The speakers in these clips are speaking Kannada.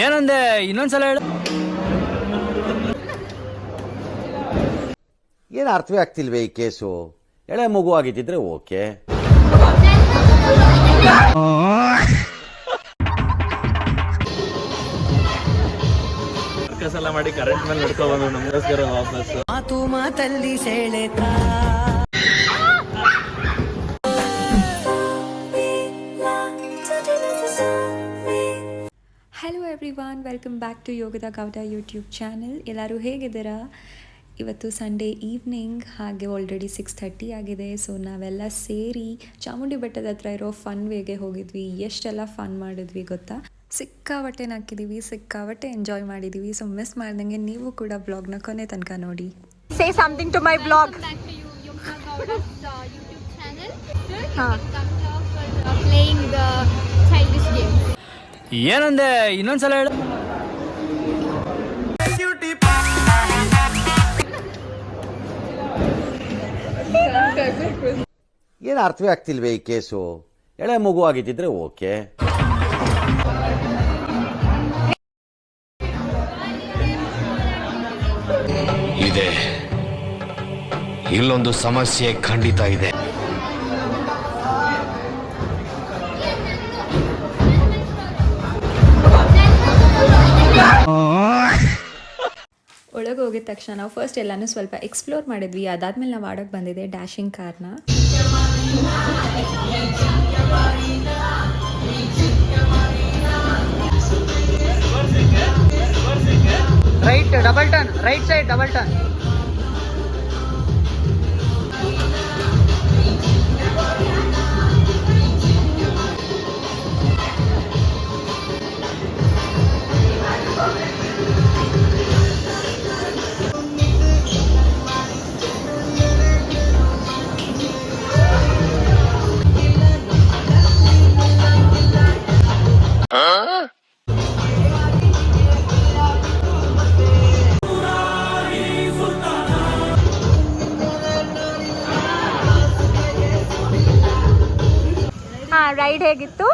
ಏನಂದೆ ಇನ್ನೊಂದ್ಸಲ ಹೇಳು. ಏನು ಅರ್ಥವೇ ಆಗ್ತಿಲ್ವೇ ಈ ಕೇಸು? ಎಳೆ ಮಗು ಆಗಿದ್ದಿದ್ರೆ ಓಕೆ. ಸರ್ಕಸ್ ಮಾಡಿ ಕರೆಂಟ್ ಮೇಲೆ ನಡ್ಕೊ ಬಂದು ನಮಗೋಸ್ಕರ ವಾಪಸ್ ಮಾತು ಮಾತಲ್ಲಿ ಸೆಳೆತ. Hello everyone, welcome back to ಯೋಗದ ಗೌಡ ಯೂಟ್ಯೂಬ್ ಚಾನಲ್. ಎಲ್ಲರೂ ಹೇಗಿದ್ದೀರಾ? ಇವತ್ತು ಸಂಡೇ ಈವ್ನಿಂಗ್, ಹಾಗೆ ಆಲ್ರೆಡಿ 6:30 ಆಗಿದೆ. ಸೊ ನಾವೆಲ್ಲ ಸೇರಿ ಚಾಮುಂಡಿ ಬೆಟ್ಟದ ಹತ್ರ ಇರೋ ಫನ್ ವೇಗೆ ಹೋಗಿದ್ವಿ. ಎಷ್ಟೆಲ್ಲ ಫನ್ ಮಾಡಿದ್ವಿ ಗೊತ್ತಾ? ಸಿಕ್ಕಾಬಟ್ಟೆ ನಕ್ಕಿದ್ದೀವಿ, ಸಿಕ್ಕಾಬಟ್ಟೆ ಎಂಜಾಯ್ ಮಾಡಿದ್ದೀವಿ. ಸೊ ಮಿಸ್ ಮಾಡ್ದಂಗೆ ನೀವು ಕೂಡ ಬ್ಲಾಗ್ನ ಕೊನೆ ತನಕ ನೋಡಿ. Say something to my blog. Welcome back to Yoga Gowda's YouTube channel. You can come here for playing the childish games. ಏನಂದೆ ಇನ್ನೊಂದ್ಸಲ ಹೇಳು. ಏನು ಅರ್ಥವೇ ಆಗ್ತಿಲ್ವೇ ಈ ಕೇಸು? ಎಳೆ ಮಗು ಆಗಿದ್ದಿದ್ರೆ ಓಕೆ. ಇದೆ, ಇಲ್ಲೊಂದು ಸಮಸ್ಯೆ ಖಂಡಿತ ಇದೆ. ಒಳಗೆ ಹೋಗಿದ ತಕ್ಷಣ ನಾವು ಫಸ್ಟ್ ಎಲ್ಲನೂ ಸ್ವಲ್ಪ ಎಕ್ಸ್ಪ್ಲೋರ್ ಮಾಡಿದ್ವಿ. ಅದಾದ್ಮೇಲೆ ನಾವು ಆಡೋಕ್ಕೆ ಬಂದಿದೆ ಡ್ಯಾಶಿಂಗ್ ಕಾರ್ನ. Right, double turn. Right side, double turn. Ride ಹೇಗಿತ್ತು?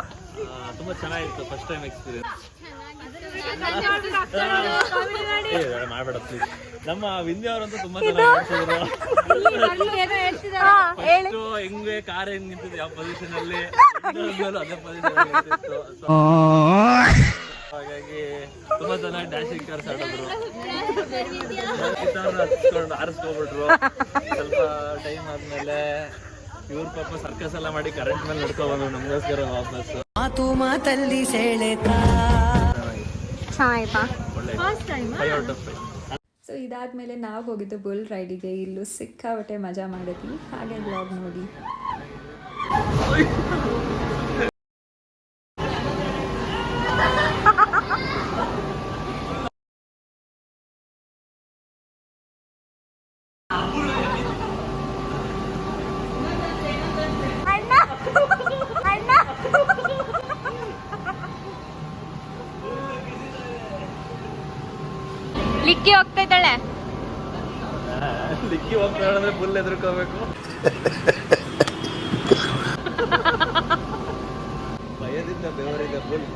ತುಂಬಾ ಚೆನ್ನಾಗಿತ್ತು. First time experience. ಮಾಡಬೇಡ ಪ್ಲೀಸ್. ನಮ್ಮ ವಿಂಧ್ಯ ಅವರಂತೂ ತುಂಬಾ ಚೆನ್ನಾಗಿ ಹೆಂಗೆ ಕಾರ್ ಹೆಂಗ್ ನಿಂತಿದ್ದು, ಯಾವ ಪೊಸಿಷನ್ ಅಲ್ಲಿ ಅದೇ ಪೊಸಿಷನ್ ಹಾಗಾಗಿ ತುಂಬಾ ಚೆನ್ನಾಗಿ ಡ್ಯಾಶಿಂಗ್ ಕಾರ್ಸ್ ಆಡಿದ್ರು. ಹತ್ಕೊಂಡು ಆರಿಸ್ಕೊಬಿಟ್ರು. ಸ್ವಲ್ಪ ಟೈಮ್ ಆದ್ಮೇಲೆ ಇವ್ರ ಪಾಪ ಸರ್ಕಸ್ ಎಲ್ಲ ಮಾಡಿ ಕರೆಂಟ್ ಮೇಲೆ ನಡ್ಕೊ ಬಂದ್ರು ನಮಗೋಸ್ಕರ ವಾಪಸ್. ಮಾತು ಮಾತಲ್ಲಿ ಸೆಳೆತ. ಚೆನ್ನಾಯ್ತಾ? ಒಳ್ಳೆ 5 out of 5. ಸೊ ಇದಾದ್ಮೇಲೆ ನಾವು ಹೋಗಿದ್ದು ಬುಲ್ ರೈಡಿಗೆ. ಇಲ್ಲೂ ಸಿಕ್ಕಾಬಟ್ಟೆ ಮಜಾ ಮಾಡಿದ್ವಿ. ಹಾಗೆ ಬ್ಲಾಗ್ ನೋಡಿ. ಲಿಕ್ಕಿ ಹೋಗ್ತಾ ಇದ್ದಾಳೆ. ಲಿಕ್ಕಿ ಹೋಗ್ತಾ ಅಂದ್ರೆ ಫುಲ್ ಎದುರ್ಕೋಬೇಕು. ಭಯದಿಂದ ಬೆವರಿದೆ ಫುಲ್.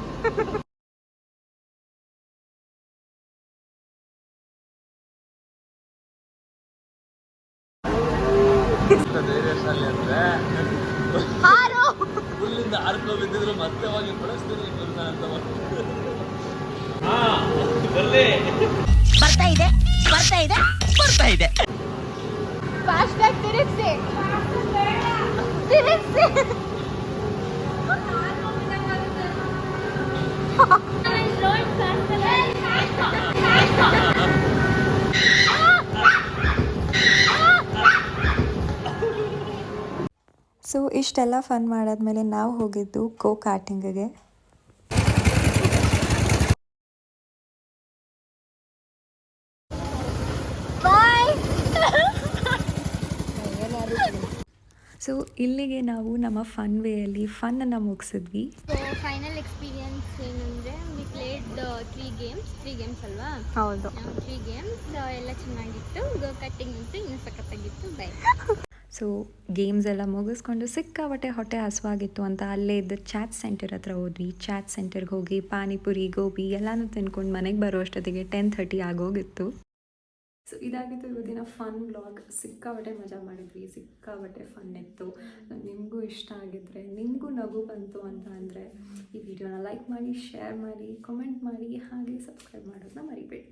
ಧೈರ್ಯಶಾಲಿ ಅಂದ್ರೆ ಫುಲ್ಲಿಂದ ಆರ್ಕೋ ಬಿದ್ದಿದ್ರು ಮತ್ತೆ ಹೋಗಿ ಬಳಸ್ತೀನಿ ಅಂತ ಬರ್ಲಿ. ಬರ್ತಾ ಇದೆ, ಬರ್ತಾ ಇದೆ, ಬರ್ತಾ ಇದೆ. Fast back ತಿರುಗಿಸಿ. ತಿರುಗಿಸಿ. ಸೊ ಇಷ್ಟೆಲ್ಲ ಫನ್ ಮಾಡಾದ್ಮೇಲೆ ನಾವು ಹೋಗಿದ್ದು ಗೋ ಕಾರ್ಟಿಂಗ್ಗೆ. ಸೊ ಇಲ್ಲಿಗೆ ನಾವು ನಮ್ಮ ಫನ್ ವೇಯಲ್ಲಿ ಫನ್ನನ್ನು ಮುಗಿಸಿದ್ವಿ. So final experience ಏನಂದ್ರೆ we played 3 games ಅಲ್ವಾ? ಹೌದು. 3 games ಎಲ್ಲ ಚೆನ್ನಾಗಿತ್ತು. ಗೋ ಕಟ್ಟಿಂಗ್ ಅಂತೂ ಇನ್ನು ಸಖತ್ತಾಗಿತ್ತು. ಬೈ. ಸೊ ಗೇಮ್ಸ್ ಎಲ್ಲ ಮುಗಿಸ್ಕೊಂಡು ಸಿಕ್ಕಾಪಟ್ಟೆ ಹೊಟ್ಟೆ ಹಸುವಾಗಿತ್ತು ಅಂತ ಅಲ್ಲೇ ಇದ್ದ ಚಾಟ್ ಸೆಂಟರ್ ಹತ್ರ ಹೋದ್ವಿ. ಚಾಟ್ ಸೆಂಟರ್ಗೆ ಹೋಗಿ ಪಾನಿಪುರಿ ಗೋಬಿ ಎಲ್ಲನೂ ತಿನ್ಕೊಂಡು ಮನೆಗೆ ಬರೋ ಅಷ್ಟೊತ್ತಿಗೆ 10:30 ಆಗೋಗಿತ್ತು. ಸೊ ಇದಾಗಿತ್ತು ಇವತ್ತಿನ ಫನ್ ವ್ಲಾಗ್. ಸಿಕ್ಕಾಪಟ್ಟೆ ಮಜಾ ಮಾಡಿದ್ವಿ, ಸಿಕ್ಕಾಪಟ್ಟೆ ಫನ್ ಇತ್ತು. ನಿಮಗೂ ಇಷ್ಟ ಆಗಿದ್ದರೆ, ನಿಮಗೂ ನಗು ಬಂತು ಅಂತ ಅಂದರೆ ಈ ವಿಡಿಯೋನ ಲೈಕ್ ಮಾಡಿ, ಶೇರ್ ಮಾಡಿ, ಕಮೆಂಟ್ ಮಾಡಿ, ಹಾಗೆ ಸಬ್ಸ್ಕ್ರೈಬ್ ಮಾಡೋದನ್ನ ಮರಿಬೇಡಿ.